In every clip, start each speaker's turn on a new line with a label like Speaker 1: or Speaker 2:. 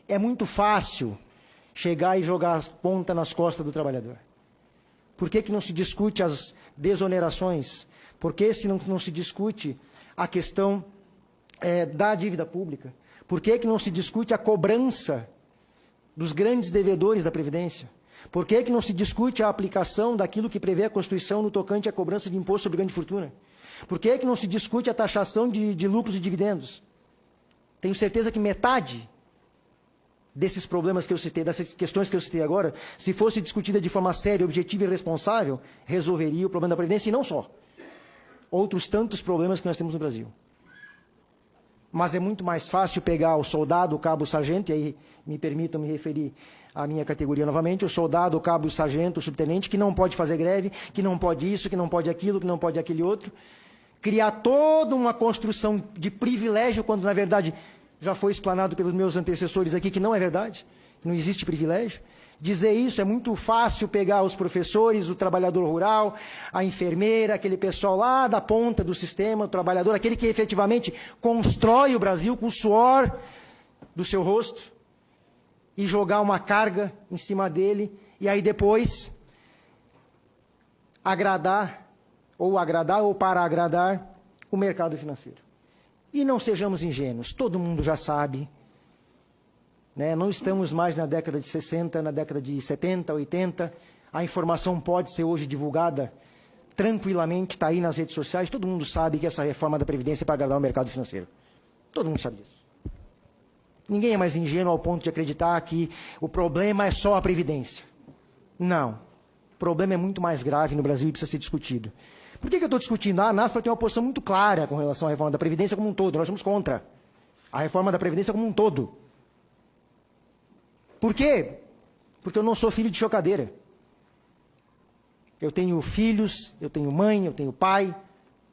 Speaker 1: É muito fácil chegar e jogar as pontas nas costas do trabalhador. Por que não se discute as desonerações? Por que não se discute a questão da dívida pública? Por que não se discute a cobrança dos grandes devedores da Previdência? Por que não se discute a aplicação daquilo que prevê a Constituição no tocante à cobrança de imposto sobre grande fortuna? Por que não se discute a taxação de lucros e dividendos? Tenho certeza que metade desses problemas que eu citei, dessas questões que eu citei agora, se fosse discutida de forma séria, objetiva e responsável, resolveria o problema da Previdência e não só. Outros tantos problemas que nós temos no Brasil. Mas é muito mais fácil pegar o soldado, o cabo, o sargento, e aí me permitam me referir à minha categoria novamente, o soldado, o cabo, o sargento, o subtenente, que não pode fazer greve, que não pode isso, que não pode aquilo, que não pode aquele outro, criar toda uma construção de privilégio, quando na verdade já foi explanado pelos meus antecessores aqui que não é verdade, não existe privilégio. Dizer isso é muito fácil pegar os professores, o trabalhador rural, a enfermeira, aquele pessoal lá da ponta do sistema, o trabalhador, aquele que efetivamente constrói o Brasil com o suor do seu rosto, e jogar uma carga em cima dele, e aí depois agradar ou para agradar o mercado financeiro. E não sejamos ingênuos, todo mundo já sabe, né? Não estamos mais na década de 60, na década de 70, 80, a informação pode ser hoje divulgada tranquilamente, está aí nas redes sociais, todo mundo sabe que essa reforma da Previdência é para agradar o mercado financeiro. Todo mundo sabe disso. Ninguém é mais ingênuo ao ponto de acreditar que o problema é só a Previdência. Não. O problema é muito mais grave no Brasil e precisa ser discutido. Por que eu estou discutindo? A ANASPRA tem uma posição muito clara com relação à reforma da Previdência como um todo. Nós somos contra a reforma da Previdência como um todo. Por quê? Porque eu não sou filho de chocadeira. Eu tenho filhos, eu tenho mãe, eu tenho pai,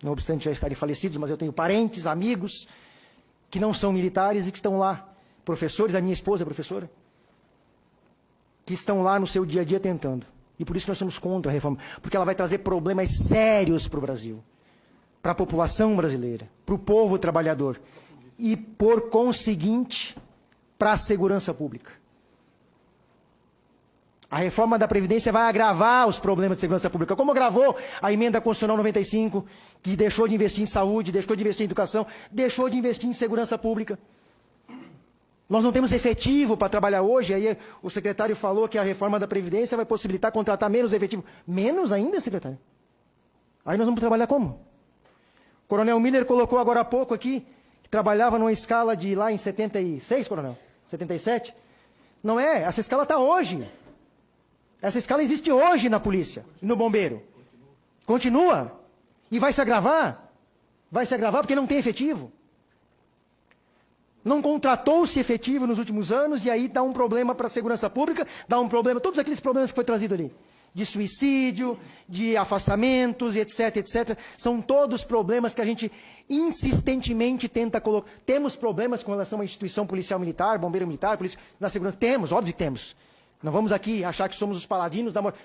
Speaker 1: não obstante já estarem falecidos, mas eu tenho parentes, amigos, que não são militares e que estão lá. Professores, a minha esposa é professora, que estão lá no seu dia a dia tentando. E por isso que nós somos contra a reforma, porque ela vai trazer problemas sérios para o Brasil, para a população brasileira, para o povo trabalhador e, por conseguinte, para a segurança pública. A reforma da Previdência vai agravar os problemas de segurança pública, como agravou a emenda constitucional 95, que deixou de investir em saúde, deixou de investir em educação, deixou de investir em segurança pública. Nós não temos efetivo para trabalhar hoje, aí o secretário falou que a reforma da Previdência vai possibilitar contratar menos efetivo. Menos ainda, secretário? Aí nós vamos trabalhar como? O coronel Miller colocou agora há pouco aqui, que trabalhava numa escala de lá em 76, coronel? 77? Não é, essa escala está hoje. Essa escala existe hoje na polícia, no bombeiro. Continua. E vai se agravar. Vai se agravar porque não tem efetivo. Não contratou-se efetivo nos últimos anos e aí dá um problema para a segurança pública, dá um problema, todos aqueles problemas que foi trazido ali, de suicídio, de afastamentos, etc, etc, são todos problemas que a gente insistentemente tenta colocar. Temos problemas com relação à instituição policial militar, bombeiro militar, polícia da segurança, temos, óbvio que temos. Não vamos aqui achar que somos os paladinos da morte.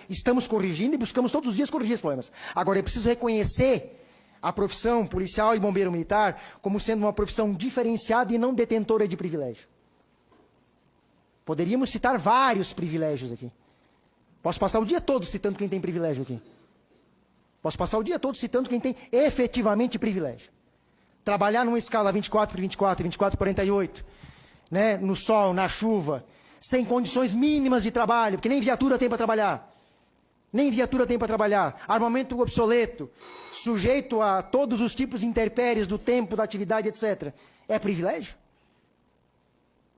Speaker 1: Estamos corrigindo e buscamos todos os dias corrigir os problemas. Agora, é preciso reconhecer a profissão policial e bombeiro militar como sendo uma profissão diferenciada e não detentora de privilégio. Poderíamos citar vários privilégios aqui. Posso passar o dia todo citando quem tem privilégio aqui. Posso passar o dia todo citando quem tem efetivamente privilégio. Trabalhar numa escala 24 por 24, 24 por 48, né, no sol, na chuva, sem condições mínimas de trabalho, porque nem viatura tem para trabalhar. Nem viatura tem para trabalhar. Armamento obsoleto, sujeito a todos os tipos de intempéries do tempo, da atividade, etc. É privilégio?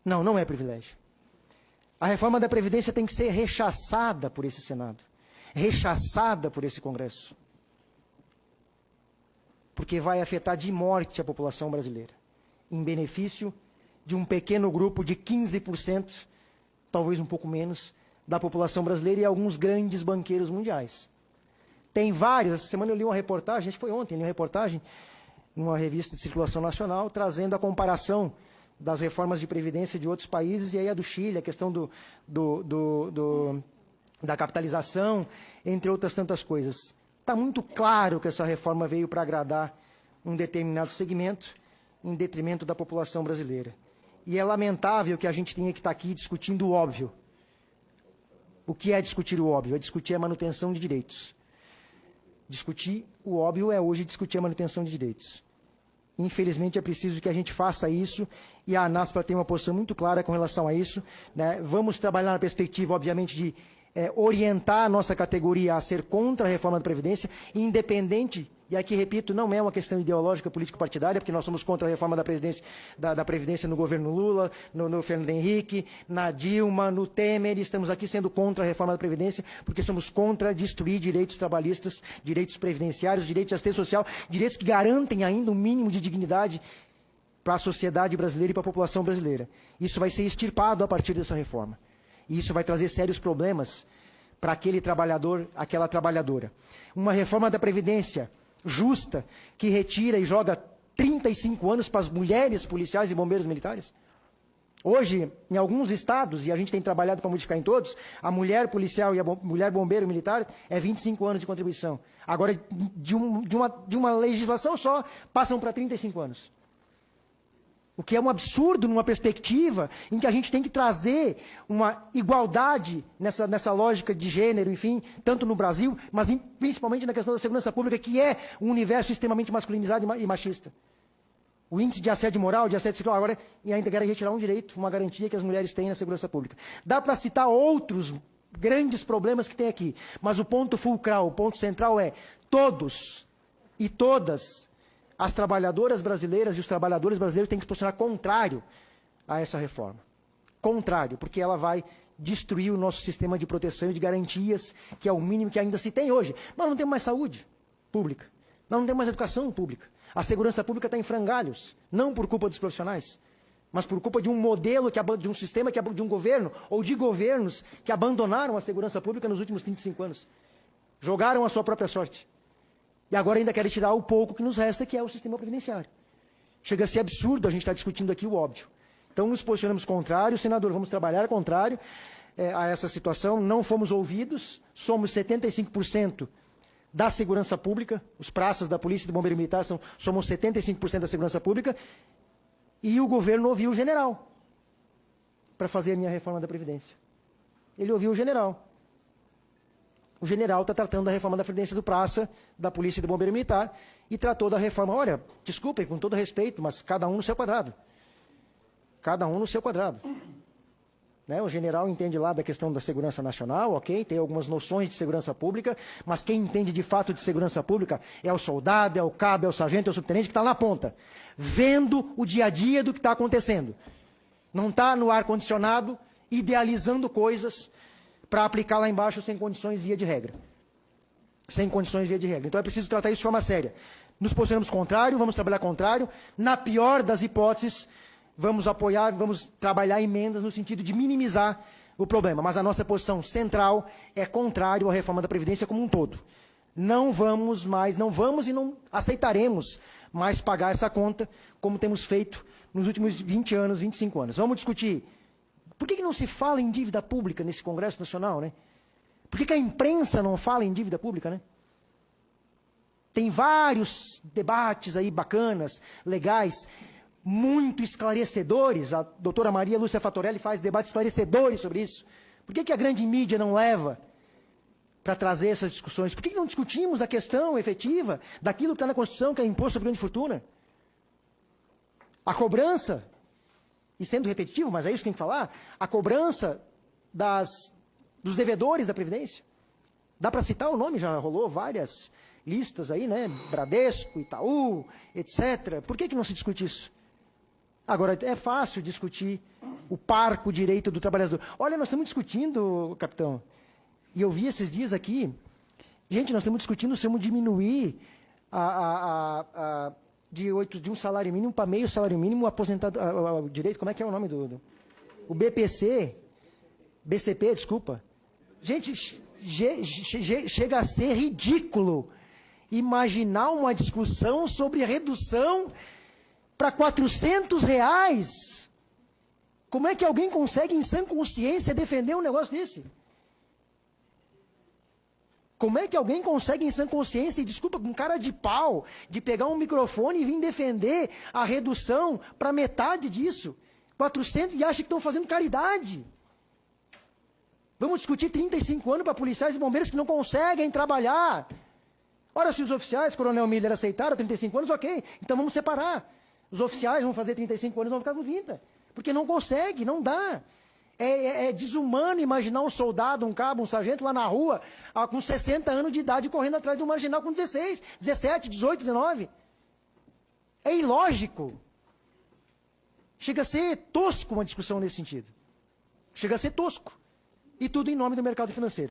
Speaker 1: Não, não é privilégio. A reforma da Previdência tem que ser rechaçada por esse Senado. Rechaçada por esse Congresso. Porque vai afetar de morte a população brasileira. Em benefício de um pequeno grupo de 15%, talvez um pouco menos, da população brasileira e alguns grandes banqueiros mundiais. Tem vários, essa semana eu li uma reportagem, acho que foi ontem, li uma reportagem numa revista de circulação nacional, trazendo a comparação das reformas de previdência de outros países, e aí a do Chile, a questão da capitalização, entre outras tantas coisas. Está muito claro que essa reforma veio para agradar um determinado segmento, em detrimento da população brasileira. E é lamentável que a gente tenha que estar aqui discutindo o óbvio. O que é discutir o óbvio? É discutir a manutenção de direitos. Discutir o óbvio é hoje discutir a manutenção de direitos. Infelizmente, é preciso que a gente faça isso, e a ANASPRA tem uma posição muito clara com relação a isso, né? Vamos trabalhar na perspectiva, obviamente, de orientar a nossa categoria a ser contra a reforma da Previdência, independente, e aqui repito, não é uma questão ideológica, político-partidária, porque nós somos contra a reforma da Previdência no governo Lula, no Fernando Henrique, na Dilma, no Temer, estamos aqui sendo contra a reforma da Previdência, porque somos contra destruir direitos trabalhistas, direitos previdenciários, direitos de assistência social, direitos que garantem ainda um mínimo de dignidade para a sociedade brasileira e para a população brasileira. Isso vai ser extirpado a partir dessa reforma. E isso vai trazer sérios problemas para aquele trabalhador, aquela trabalhadora. Uma reforma da Previdência justa, que retira e joga 35 anos para as mulheres policiais e bombeiros militares. Hoje, em alguns estados, e a gente tem trabalhado para modificar em todos, a mulher policial e a mulher bombeiro militar é 25 anos de contribuição. Agora, de uma legislação só, passam para 35 anos. O que é um absurdo numa perspectiva em que a gente tem que trazer uma igualdade nessa lógica de gênero, enfim, tanto no Brasil, mas principalmente na questão da segurança pública, que é um universo extremamente masculinizado e machista. O índice de assédio moral, de assédio sexual, agora e ainda quer retirar um direito, uma garantia que as mulheres têm na segurança pública. Dá para citar outros grandes problemas que tem aqui, mas o ponto fulcral, o ponto central é todos e todas as trabalhadoras brasileiras e os trabalhadores brasileiros têm que se posicionar contrário a essa reforma. Contrário, porque ela vai destruir o nosso sistema de proteção e de garantias, que é o mínimo que ainda se tem hoje. Nós não temos mais saúde pública, nós não temos mais educação pública. A segurança pública está em frangalhos, não por culpa dos profissionais, mas por culpa de um modelo, de um sistema, de um governo, ou de governos que abandonaram a segurança pública nos últimos 35 anos. Jogaram a sua própria sorte. E agora ainda querem tirar o pouco que nos resta, que é o sistema previdenciário. Chega a ser absurdo a gente estar discutindo aqui o óbvio. Então, nos posicionamos contrário, senador, vamos trabalhar contrário a essa situação. Não fomos ouvidos, somos 75% da segurança pública, os praças da Polícia e do Bombeiro Militar somos 75% da segurança pública, e o governo ouviu o general para fazer a minha reforma da Previdência. Ele ouviu o general. O general está tratando da reforma da Previdência do Praça, da Polícia e do Bombeiro Militar, e tratou da reforma, olha, desculpem, com todo respeito, mas cada um no seu quadrado. Cada um no seu quadrado. Né? O general entende lá da questão da segurança nacional, ok, tem algumas noções de segurança pública, mas quem entende de fato de segurança pública é o soldado, é o cabo, é o sargento, é o subtenente que está na ponta, vendo o dia a dia do que está acontecendo. Não está no ar-condicionado, idealizando coisas para aplicar lá embaixo sem condições via de regra. Sem condições via de regra. Então é preciso tratar isso de forma séria. Nos posicionamos contrário, vamos trabalhar contrário. Na pior das hipóteses, vamos apoiar, vamos trabalhar emendas no sentido de minimizar o problema. Mas a nossa posição central é contrário à reforma da Previdência como um todo. Não vamos e não aceitaremos mais pagar essa conta, como temos feito nos últimos 20 anos, 25 anos. Vamos discutir. Por que não se fala em dívida pública nesse Congresso Nacional, né? Por que a imprensa não fala em dívida pública, né? Tem vários debates aí bacanas, legais, muito esclarecedores. A doutora Maria Lúcia Fatorelli faz debates esclarecedores sobre isso. Por que a grande mídia não leva para trazer essas discussões? Por que não discutimos a questão efetiva daquilo que está na Constituição, que é imposto sobre grande fortuna? A cobrança, e sendo repetitivo, mas é isso que tem que falar, a cobrança dos devedores da Previdência. Dá para citar o nome, já rolou várias listas aí, né? Bradesco, Itaú, etc. Por que não se discute isso? Agora, é fácil discutir o parco direito do trabalhador. Olha, nós estamos discutindo, capitão, e eu vi esses dias aqui, gente, nós estamos discutindo se vamos diminuir de um salário mínimo para meio salário mínimo aposentado, o direito, como é que é o nome o BCP, desculpa. Gente, chega a ser ridículo imaginar uma discussão sobre redução para R$400. Como é que alguém consegue, em sã consciência, defender um negócio desse? Como é que alguém consegue, em sã consciência, e desculpa, com cara de pau, de pegar um microfone e vir defender a redução para metade disso? 400 e acham que estão fazendo caridade. Vamos discutir 35 anos para policiais e bombeiros que não conseguem trabalhar. Ora, se os oficiais, Coronel Miller, aceitaram 35 anos, ok. Então vamos separar. Os oficiais vão fazer 35 anos e vão ficar com 30. Porque não consegue, não dá. É desumano imaginar um soldado, um cabo, um sargento lá na rua, com 60 anos de idade, correndo atrás de um marginal com 16, 17, 18, 19. É ilógico. Chega a ser tosco uma discussão nesse sentido. Chega a ser tosco. E tudo em nome do mercado financeiro.